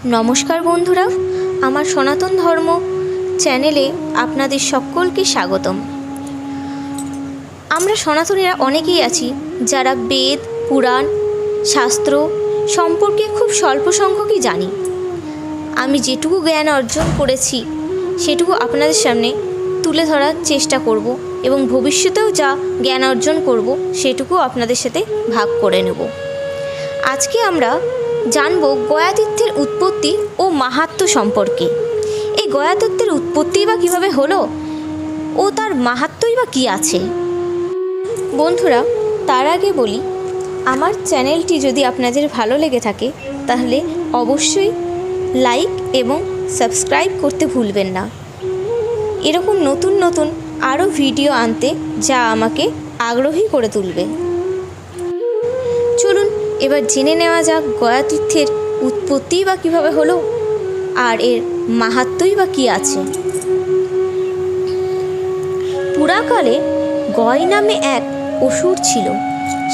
নমস্কার বন্ধুরা, আমার সনাতন ধর্ম চ্যানেলে আপনাদের সকলকে স্বাগতম। আমরা সনাতনীরা অনেকেই আছি যারা বেদ, পুরাণ, শাস্ত্র সম্পর্কে খুব স্বল্প সংখ্যকই জানি। আমি যেটুকু জ্ঞান অর্জন করেছি সেটুকু আপনাদের সামনে তুলে ধরার চেষ্টা করব এবং ভবিষ্যতেও যা জ্ঞান অর্জন করব সেটুকু আপনাদের সাথে ভাগ করে নেব। আজকে আমরা জানব গয়া তীর্থের উৎপত্তি ও মাহাত্ম্য সম্পর্কে। এই গয়া তীর্থের উৎপত্তি বা কীভাবে হলো ও তার মাহাত্ম্যই বা কী আছে। বন্ধুরা, তার আগে বলি, আমার চ্যানেলটি যদি আপনাদের ভালো লেগে থাকে তাহলে অবশ্যই লাইক এবং সাবস্ক্রাইব করতে ভুলবেন না। এরকম নতুন নতুন আরও ভিডিও আনতে যা আমাকে আগ্রহী করে তুলবে। চলুন এবার জেনে নেওয়া যাক গয়া তীর্থের উৎপত্তি বা কীভাবে হলো আর এর মাহাত্ম্যই বা কী আছে। পুরাকালে গয় নামে এক অসুর ছিল।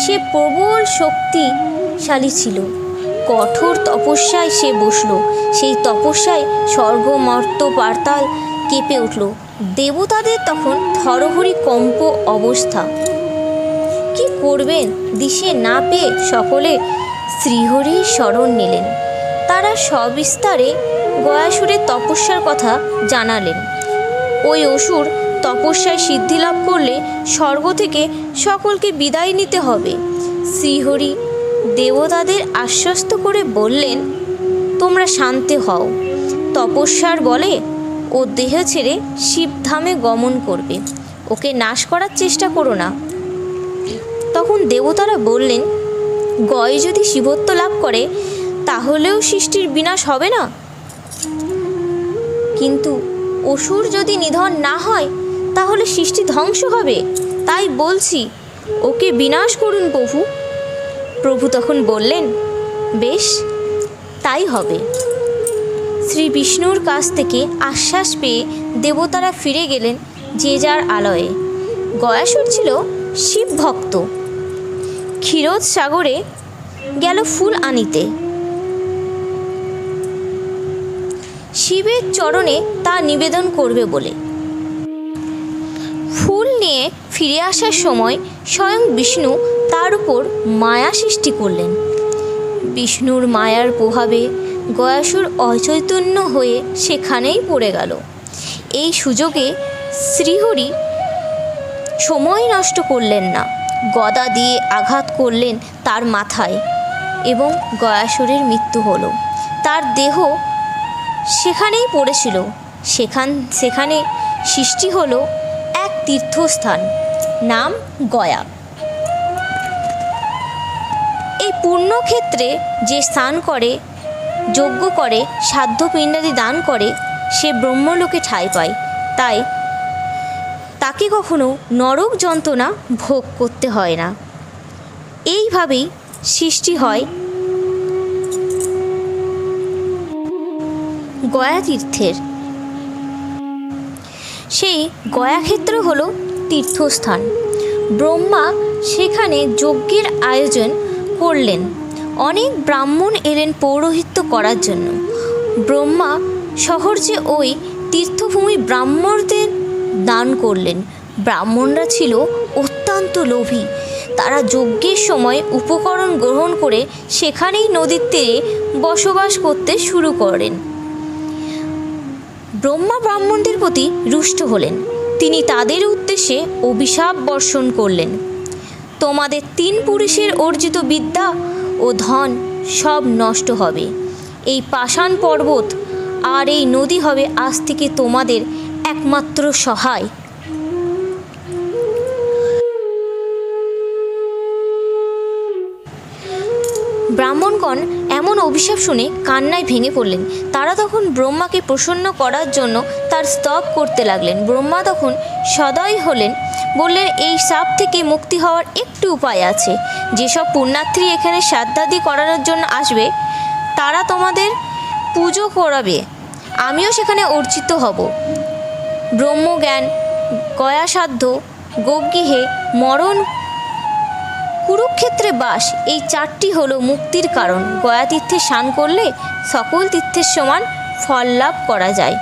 সে প্রবল শক্তিশালী ছিল। কঠোর তপস্যায় সে বসল। সেই তপস্যায় স্বর্গ মর্ত্য পাতাল কেঁপে উঠল। দেবতাদের তখন থরহরি কম্প অবস্থা। কি করবেন দিশে না পেয়ে সকলে শ্রীহরির শরণ নিলেন। তারা সবিস্তারে গয়াসুরের তপস্যার কথা জানালেন। ওই অসুর তপস্যায় সিদ্ধি লাভ করলে স্বর্গ থেকে সকলকে বিদায় নিতে হবে। শ্রীহরি দেবতাদের আশ্বস্ত করে বললেন, তোমরা শান্ত হও। তপস্যার বলে ও দেহ ছেড়ে শিবধামে গমন করবে। ওকে নাশ করার চেষ্টা করো না। তখন দেবতারা বললেন, গয় যদি শিবত্ব লাভ করে তাহলেও সৃষ্টির বিনাশ হবে না, কিন্তু অসুর যদি নিধন না হয় তাহলে সৃষ্টি ধ্বংস হবে। তাই বলছি ওকে বিনাশ করুন প্রভু। প্রভু তখন বললেন, বেশ, তাই হবে। শ্রী বিষ্ণুর কাছ থেকে আশ্বাস পেয়ে দেবতারা ফিরে গেলেন যে যার আলয়ে। গয়াসুর ছিল শিব ভক্ত। ক্ষীরোদ সাগরে গেল ফুল আনিতে। শিবের চরণে তা নিবেদন করবে বলে। ফুল নিয়ে ফিরে আসার সময় স্বয়ং বিষ্ণু তার উপর মায়া সৃষ্টি করলেন। বিষ্ণুর মায়ার প্রভাবে গয়াসুর অচৈতন্য হয়ে সেখানেই পড়ে গেল। এই সুযোগে শ্রীহরি সময় নষ্ট করলেন না। গদা দিয়ে আঘাত করলেন তার মাথায় এবং গয়াসুরের মৃত্যু হলো। তার দেহ সেখানেই পড়েছিল। সেখানে সৃষ্টি হলো এক তীর্থস্থান, নাম গয়া। এই পুণ্যক্ষেত্রে যে স্নান করে, যজ্ঞ করে, সাধ্য পিণ্ডাদি দান করে সে ব্রহ্মলোকে ঠাঁই পায়। তাই তাকে কখনো নরক যন্ত্রণা ভোগ করতে হয় না। এইভাবেই সৃষ্টি হয় গয়া তীর্থের। সেই গয়াক্ষেত্র হল তীর্থস্থান। ব্রহ্মা সেখানে যজ্ঞের আয়োজন করলেন। অনেক ব্রাহ্মণ এলেন পৌরোহিত্য করার জন্য। ব্রহ্মা সহজে ওই তীর্থভূমি ব্রাহ্মণদের দান করলেন। ব্রাহ্মণরা ছিল অত্যন্ত লোভী। তারা যজ্ঞের সময় উপকরণ গ্রহণ করে সেখানেই নদীর তীরে বসবাস করতে শুরু করেন। ব্রহ্মা ব্রাহ্মণদের প্রতি রুষ্ট হলেন। তিনি তাদের উদ্দেশ্যে অভিশাপ বর্ষণ করলেন, তোমাদের 3 পুরুষের অর্জিত বিদ্যা ও ধন সব নষ্ট হবে। এই পাষাণ পর্বত আর এই নদী হবে আজ থেকে তোমাদের একমাত্র সহায়। ব্রাহ্মণগণ এমন অভিশাপ শুনে কান্নায় ভেঙে পড়লেন। তারা তখন ব্রহ্মাকে প্রসন্ন করার জন্য তার স্তব করতে লাগলেন। ব্রহ্মা তখন সদয় হলেন, বললেন, এই শাপ থেকে মুক্তি হওয়ার একটু উপায় আছে। যেসব পুণ্যার্থী এখানে শ্রাদ্ধাদি করানোর জন্য আসবে তারা তোমাদের পুজো করাবে, আমিও সেখানে অর্চিত হব। ব্রহ্মজ্ঞান, গয়াসাধ্য, গোগৃহে মরণ কুরুক্ষেত্রে বাস, এই চারটি হলো মুক্তির কারণ। গয়া তীর্থে স্নান করলে সকল তীর্থের সমান ফল লাভ করা যায়।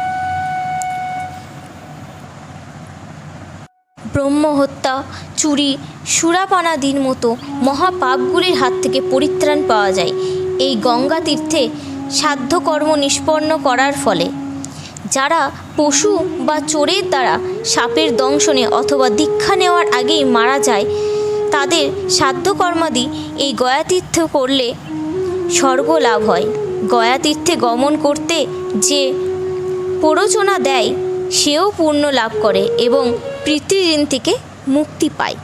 ব্রহ্মহত্যা, চুরি, সুরাপানাদির মতো মহাপাপগুলির হাত থেকে পরিত্রাণ পাওয়া যায় এই গঙ্গা তীর্থে সাধ্যকর্ম নিষ্পন্ন করার ফলে। যারা পশু বা চোরের দ্বারা সাপের দংশনে অথবা দীক্ষা নেওয়ার আগেই মারা যায়, তাদের সাধ্যকর্মাদি এই গয়াতীর্থ করলে স্বর্গ লাভ হয়। গয়াতীর্থে গমন করতে যে প্ররোচনা দেয় সেও পুণ্য লাভ করে এবং পিতৃঋণ থেকে মুক্তি পায়।